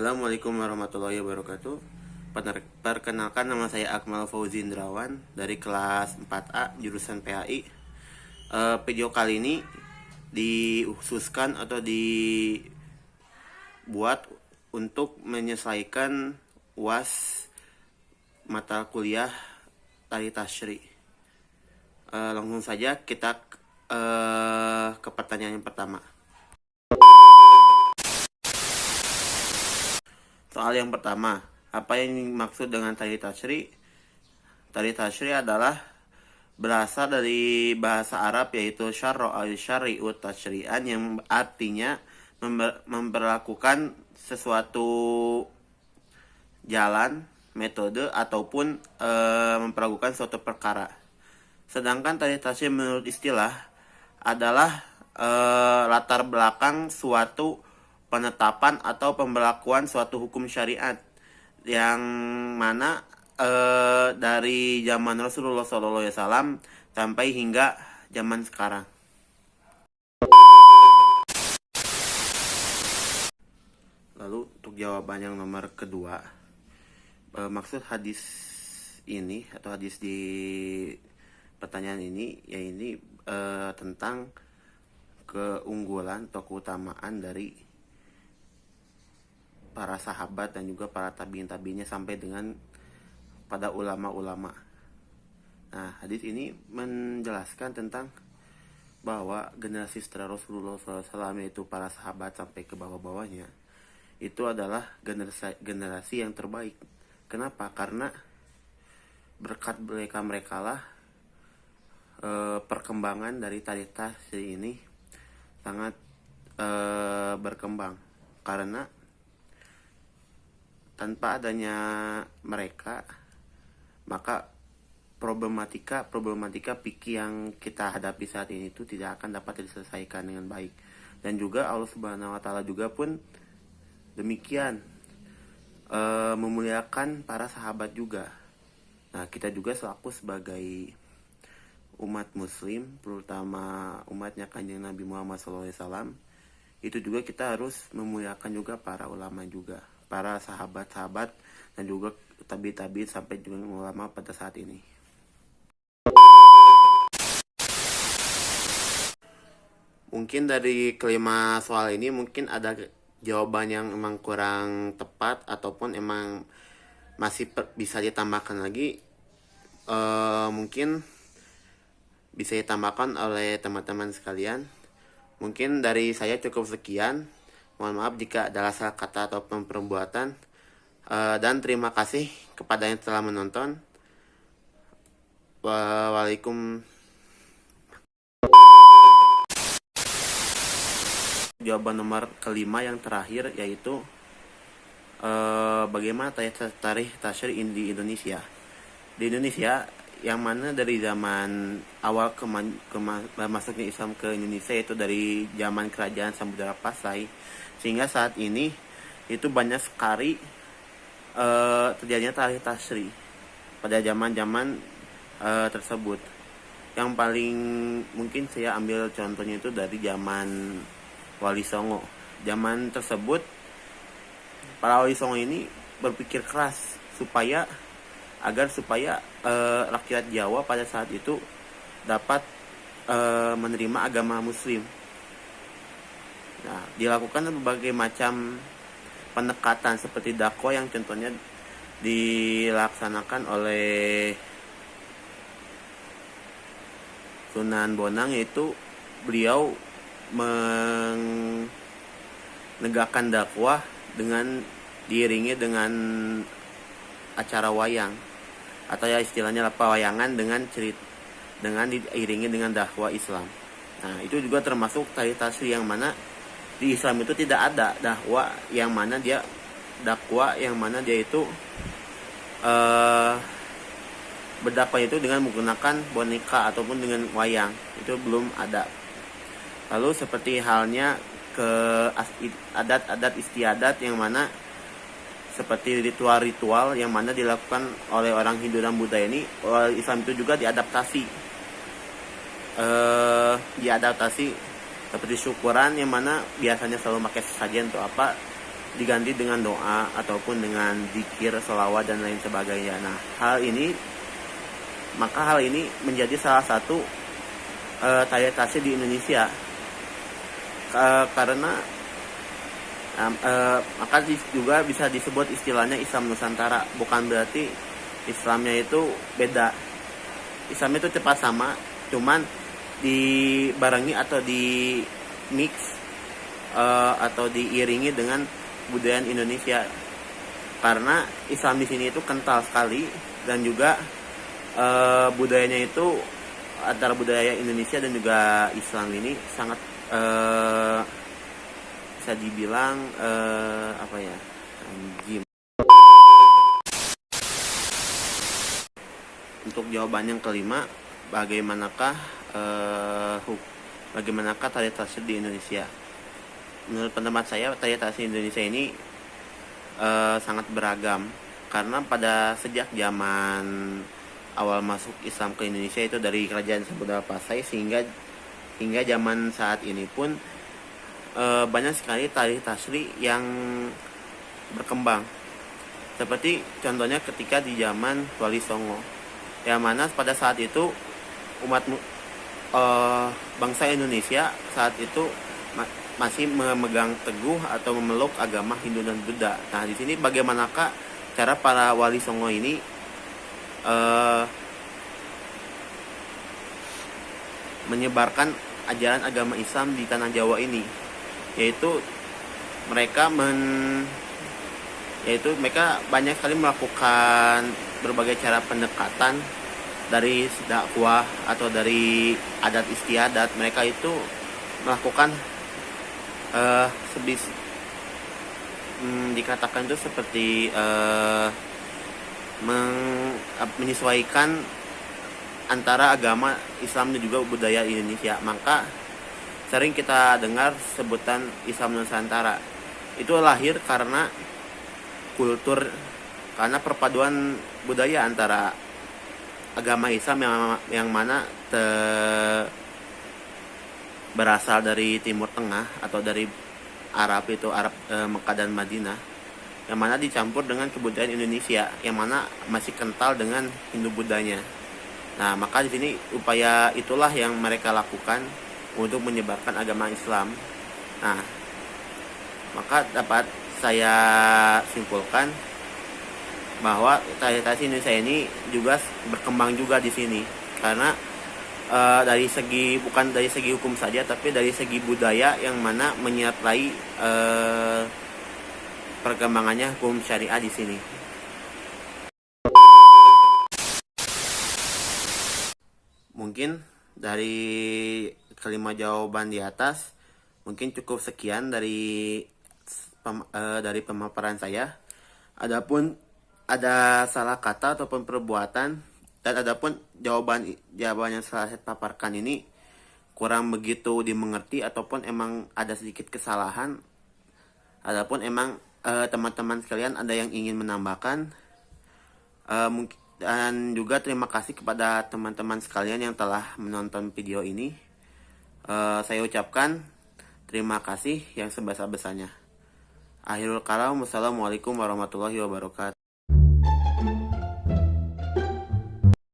Assalamualaikum warahmatullahi wabarakatuh. Perkenalkan, nama saya Akmal Fauzi Indrawan dari kelas 4A jurusan PAI. Video kali ini dikhususkan atau dibuat untuk menyelesaikan UAS mata kuliah Tari Tasyri. Langsung saja kita ke pertanyaan yang pertama. Soal yang pertama, apa yang dimaksud dengan Tari Tasyri? Tari Tasyri adalah berasal dari bahasa Arab yaitu syarra syari'ut tasyri'an, yang artinya memperlakukan sesuatu jalan, metode, ataupun memperlakukan suatu perkara. Sedangkan Tari Tasyri menurut istilah adalah latar belakang suatu penetapan atau pemberlakuan suatu hukum syariat yang mana dari zaman Rasulullah SAW sampai hingga zaman sekarang. Lalu untuk jawaban yang nomor kedua, maksud hadis ini atau hadis di pertanyaan ini, yaitu tentang keunggulan atau keutamaan dari para sahabat dan juga para tabi'in-tabi'innya sampai dengan pada ulama-ulama. Nah, hadis ini menjelaskan tentang bahwa generasi setelah Rasulullah SAW, yaitu para sahabat sampai ke bawah-bawahnya, itu adalah generasi yang terbaik. Kenapa? Karena berkat mereka lah perkembangan dari Tari Tasyri ini sangat berkembang. Karena tanpa adanya mereka, maka problematika fikih yang kita hadapi saat ini itu tidak akan dapat diselesaikan dengan baik. Dan juga Allah Subhanahu wa taala juga pun demikian memuliakan para sahabat juga. Nah, kita juga selaku sebagai umat muslim, terutama umatnya Kanjeng Nabi Muhammad SAW, itu juga kita harus memuliakan juga para ulama juga, para sahabat-sahabat, dan juga tabi-tabi sampai juga ulama pada saat ini. Mungkin dari kelima soal ini mungkin ada jawaban yang emang kurang tepat ataupun emang masih bisa ditambahkan lagi. Mungkin bisa ditambahkan oleh teman-teman sekalian. Mungkin dari saya cukup sekian. Mohon maaf jika ada salah kata ataupun perbuatan. Dan terima kasih kepada yang telah menonton. Waalaikumsalam. Jawaban nomor kelima yang terakhir, yaitu bagaimana Tari Tasyri di Indonesia. Di Indonesia, yang mana dari zaman awal masuknya Islam ke Indonesia, yaitu dari zaman kerajaan Samudra Pasai, sehingga saat ini itu banyak sekali terjadinya Tari Tasyri pada zaman-zaman tersebut. Yang paling mungkin saya ambil contohnya itu dari zaman Wali Songo. Zaman tersebut para Wali Songo ini berpikir keras agar supaya rakyat Jawa pada saat itu dapat menerima agama Muslim. Nah, dilakukan berbagai macam pendekatan seperti dakwah yang contohnya dilaksanakan oleh Sunan Bonang, yaitu beliau menegakkan dakwah dengan diiringi dengan acara wayang, atau ya istilahnya pawayangan dengan diiringi dengan dakwah Islam. Nah, itu juga termasuk Tari Tasyri, yang mana di Islam itu tidak ada dakwah yang mana dia itu berdakwah itu dengan menggunakan boneka ataupun dengan wayang. Itu belum ada. Lalu seperti halnya ke adat-adat istiadat, yang mana seperti ritual-ritual yang mana dilakukan oleh orang Hindu dan Buddha ini, Islam itu juga diadaptasi seperti syukuran, yang mana biasanya selalu pakai sajian untuk apa, diganti dengan doa ataupun dengan zikir, sholawat dan lain sebagainya. Nah, hal ini menjadi salah satu tari tasya di Indonesia, karena maka juga bisa disebut istilahnya Islam Nusantara. Bukan berarti Islamnya itu beda. Islamnya itu cepat sama, cuman dibarengi atau di mix atau diiringi dengan budaya Indonesia. Karena Islam di sini itu kental sekali, dan juga budayanya itu antara budaya Indonesia dan juga Islam ini sangat bisa dibilang anjim. Untuk jawaban yang kelima, bagaimanakah tari tasya di Indonesia? Menurut pendapat saya, tari tasya Indonesia ini sangat beragam, karena pada sejak zaman awal masuk Islam ke Indonesia itu dari kerajaan Samudra Pasai hingga zaman saat ini pun banyak sekali tari tasya yang berkembang. Seperti contohnya ketika di zaman Wali Songo, yang mana pada saat itu umat bangsa Indonesia saat itu masih memegang teguh atau memeluk agama Hindu dan Buddha. Nah, di sini bagaimanakah cara para Wali Songo ini menyebarkan ajaran agama Islam di tanah Jawa ini, yaitu mereka banyak sekali melakukan berbagai cara pendekatan, dari dakwah atau dari adat istiadat. Mereka itu melakukan dikatakan itu seperti menyesuaikan antara agama Islam dan juga budaya Indonesia. Maka sering kita dengar sebutan Islam Nusantara. Itu lahir karena perpaduan budaya antara agama Islam yang mana berasal dari Timur Tengah atau dari Arab, itu Arab Mekah dan Madinah, yang mana dicampur dengan kebudayaan Indonesia yang mana masih kental dengan Hindu Buddhanya. Nah, maka di sini upaya itulah yang mereka lakukan untuk menyebarkan agama Islam. Nah, maka dapat saya simpulkan bahwa tari tasya Indonesia ini juga berkembang juga di sini, karena bukan dari segi hukum saja, tapi dari segi budaya yang mana menyertai perkembangannya hukum syariah di sini. Mungkin dari kelima jawaban di atas mungkin cukup sekian dari pemaparan saya. Adapun ada salah kata ataupun perbuatan, dan adapun jawaban yang saya paparkan ini kurang begitu dimengerti ataupun emang ada sedikit kesalahan, adapun emang teman-teman sekalian ada yang ingin menambahkan, dan juga terima kasih kepada teman-teman sekalian yang telah menonton video ini. Saya ucapkan terima kasih yang sebesar-besarnya. Akhirul kalam, wassalamualaikum warahmatullahi wabarakatuh.